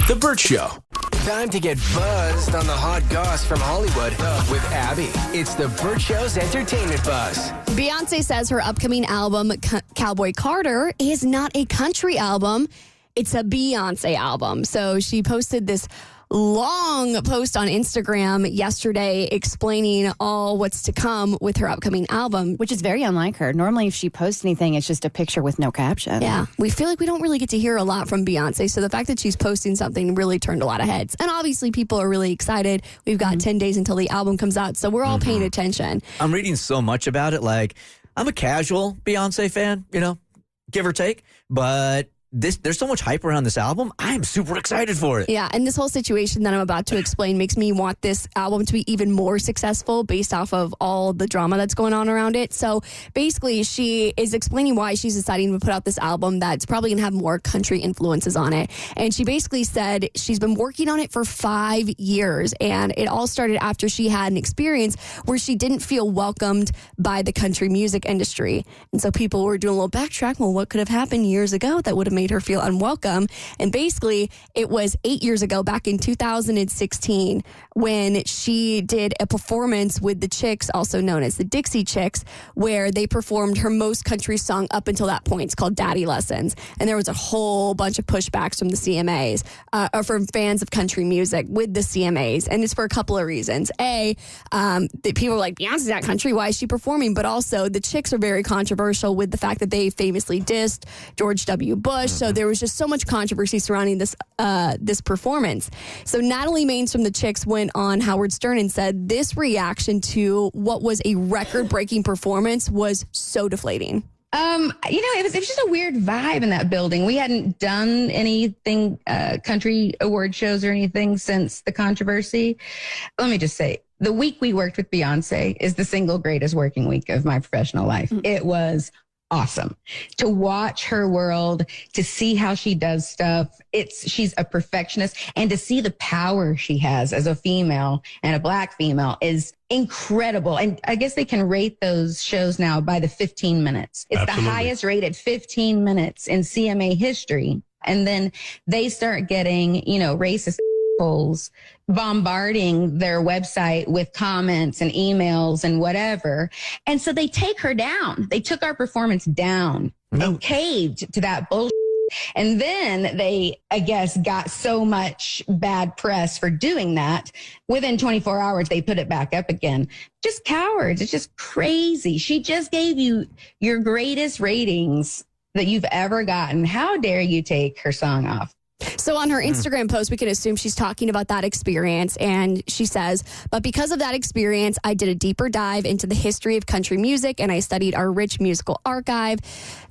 The Bert Show. Time to get buzzed on the hot goss from Hollywood with Abby. It's the Bert Show's entertainment buzz. Beyoncé says her upcoming album, Cowboy Carter, is not a country album. It's a Beyoncé album. So she posted this long post on Instagram yesterday explaining all what's to come with her upcoming album. Which is very unlike her. Normally, if she posts anything, it's just a picture with no caption. Yeah, we feel like we don't really get to hear a lot from Beyoncé. So the fact that she's posting something really turned a lot of heads. And obviously, people are really excited. We've got 10 days until the album comes out. So we're all paying attention. I'm reading so much about it. Like, I'm a casual Beyoncé fan, give or take. But there's so much hype around this album. I am super excited for it. Yeah, and this whole situation that I'm about to explain makes me want this album to be even more successful based off of all the drama that's going on around it. So basically, she is explaining why she's deciding to put out this album that's probably going to have more country influences on it. And she basically said she's been working on it for 5 years. And it all started after she had an experience where she didn't feel welcomed by the country music industry. And so people were doing a little backtrack. Well, what could have happened years ago that would have made her feel unwelcome? And basically, it was 8 years ago, back in 2016, when she did a performance with the Chicks, also known as the Dixie Chicks, where they performed her most country song up until that point. It's called Daddy Lessons. And there was a whole bunch of pushbacks from the CMAs, or from fans of country music with the CMAs. And it's for a couple of reasons. A, that people are like, Beyonce's not country, why is she performing? But also, the Chicks are very controversial with the fact that they famously dissed George W. Bush. So there was just so much controversy surrounding this performance. So Natalie Maines from the Chicks went on Howard Stern and said this reaction to what was a record-breaking performance was so deflating. It was just a weird vibe in that building. We hadn't done anything, country award shows or anything since the controversy. Let me just say, the week we worked with Beyonce is the single greatest working week of my professional life. It was awesome to watch her world, to see how she does stuff. She's a perfectionist, and to see the power she has as a female and a Black female is incredible. And I guess they can rate those shows now by the 15 minutes. It's Absolutely. The highest rated 15 minutes in CMA history. And then they start getting, racist polls bombarding their website with comments and emails and whatever. And so they take her down. They took our performance down and caved to that bullshit. And then they, I guess, got so much bad press for doing that. Within 24 hours, they put it back up again. Just cowards. It's just crazy. She just gave you your greatest ratings that you've ever gotten. How dare you take her song off? So on her Instagram post, we can assume she's talking about that experience. And she says, but because of that experience, I did a deeper dive into the history of country music, and I studied our rich musical archive.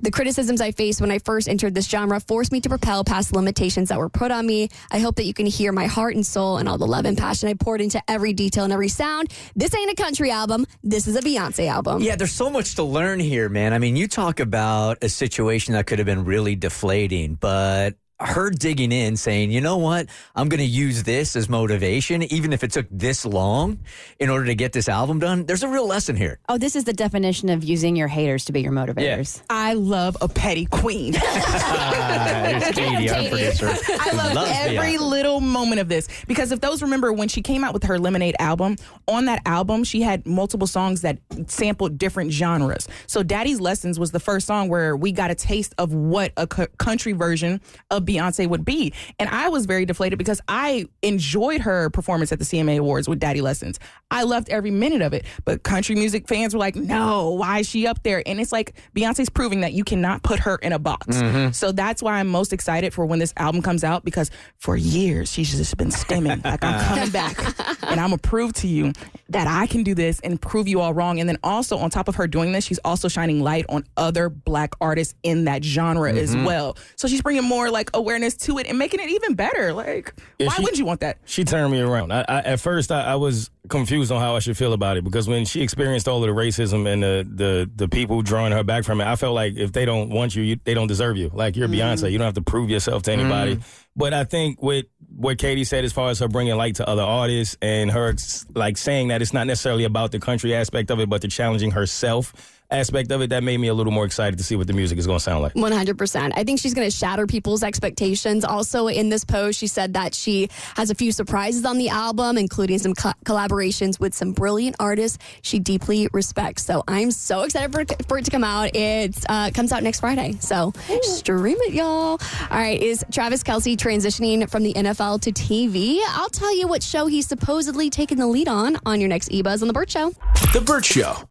The criticisms I faced when I first entered this genre forced me to propel past the limitations that were put on me. I hope that you can hear my heart and soul and all the love and passion I poured into every detail and every sound. This ain't a country album. This is a Beyonce album. Yeah, there's so much to learn here, man. I mean, you talk about a situation that could have been really deflating, but her digging in, saying, you know what, I'm going to use this as motivation, even if it took this long in order to get this album done. There's a real lesson here. Oh, this is the definition of using your haters to be your motivators. Yeah. I love a petty queen. Here's Katie, our producer. I love every little moment of this, because if those remember when she came out with her Lemonade album, on that album, she had multiple songs that sampled different genres. So Daddy's Lessons was the first song where we got a taste of what a country version of Beyonce would be. And I was very deflated because I enjoyed her performance at the CMA Awards with Daddy Lessons. I loved every minute of it. But country music fans were like, no, why is she up there? And it's like Beyonce's proving that you cannot put her in a box. So that's why I'm most excited for when this album comes out, because for years she's just been stemming like, I'm coming back and I'm gonna prove to you that I can do this and prove you all wrong. And then also on top of her doing this, she's also shining light on other Black artists in that genre as well. So she's bringing more like awareness to it and making it even better. Like, why wouldn't you want that? She turned me around. At first, I was confused on how I should feel about it, because when she experienced all of the racism and the people drawing her back from it, I felt like if they don't want you, they don't deserve you. Like, you're Beyonce. You don't have to prove yourself to anybody. But I think with what Katie said, as far as her bringing light to other artists and her like saying that it's not necessarily about the country aspect of it, but the challenging herself, aspect of it that made me a little more excited to see what the music is going to sound like. 100%. I think she's going to shatter people's expectations. Also, in this post, she said that she has a few surprises on the album, including some collaborations with some brilliant artists she deeply respects. So I'm so excited for it to come out. It comes out next Friday. So stream it, y'all. All right. Is Travis Kelce transitioning from the NFL to TV? I'll tell you what show he's supposedly taking the lead on your next eBuzz on The Bert Show. The Bert Show.